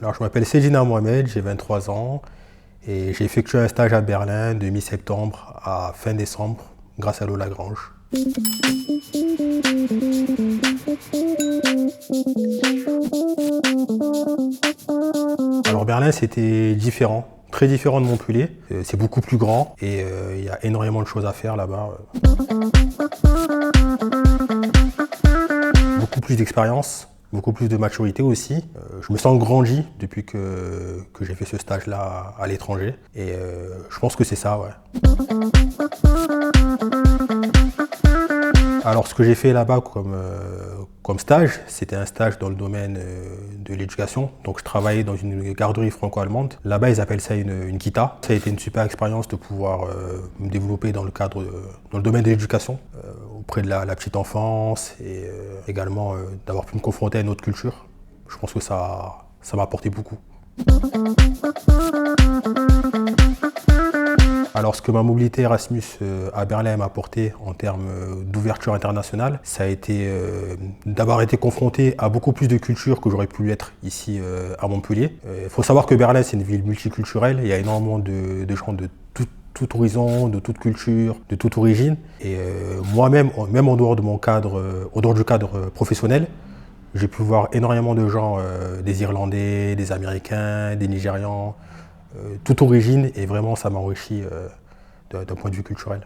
Alors, je m'appelle Sedina Mohamed, j'ai 23 ans et j'ai effectué un stage à Berlin de mi-septembre à fin décembre grâce à l'eau Lagrange. Alors Berlin, c'était différent, très différent de Montpellier. C'est beaucoup plus grand et il y a énormément de choses à faire là-bas. Beaucoup plus d'expérience, beaucoup plus de maturité aussi. Je me sens grandi depuis que j'ai fait ce stage-là à l'étranger et je pense que c'est ça, ouais. Alors ce que j'ai fait là-bas comme stage, c'était un stage dans le domaine de l'éducation. Donc je travaillais dans une garderie franco-allemande. Là-bas ils appellent ça une kita. Ça a été une super expérience de pouvoir me développer dans le domaine de l'éducation, auprès de la petite enfance et également d'avoir pu me confronter à une autre culture. Je pense que ça m'a apporté beaucoup. Alors ce que ma mobilité Erasmus à Berlin m'a apporté en termes d'ouverture internationale, ça a été d'avoir été confronté à beaucoup plus de cultures que j'aurais pu l'être ici à Montpellier. Il faut savoir que Berlin c'est une ville multiculturelle, il y a énormément de gens de tout horizon, de toute culture, de toute origine. Et moi-même, même en dehors de mon cadre, en dehors du cadre professionnel, j'ai pu voir énormément de gens, des Irlandais, des Américains, des Nigérians, toute origine, et vraiment ça m'a enrichi d'un point de vue culturel.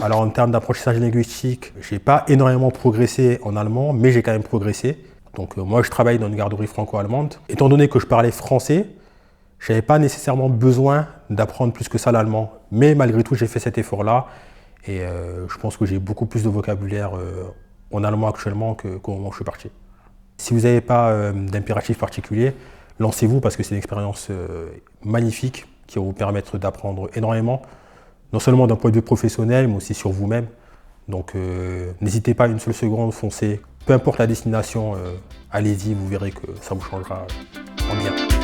Alors en termes d'apprentissage linguistique, j'ai pas énormément progressé en allemand, mais j'ai quand même progressé. Donc moi je travaille dans une garderie franco-allemande. Étant donné que je parlais français, je n'avais pas nécessairement besoin d'apprendre plus que ça l'allemand. Mais malgré tout, j'ai fait cet effort-là. Et je pense que j'ai beaucoup plus de vocabulaire en allemand actuellement qu'au moment où je suis parti. Si vous n'avez pas d'impératif particulier, lancez-vous parce que c'est une expérience magnifique qui va vous permettre d'apprendre énormément, non seulement d'un point de vue professionnel, mais aussi sur vous-même. Donc n'hésitez pas une seule seconde, foncez. Peu importe la destination, allez-y, vous verrez que ça vous changera en bien.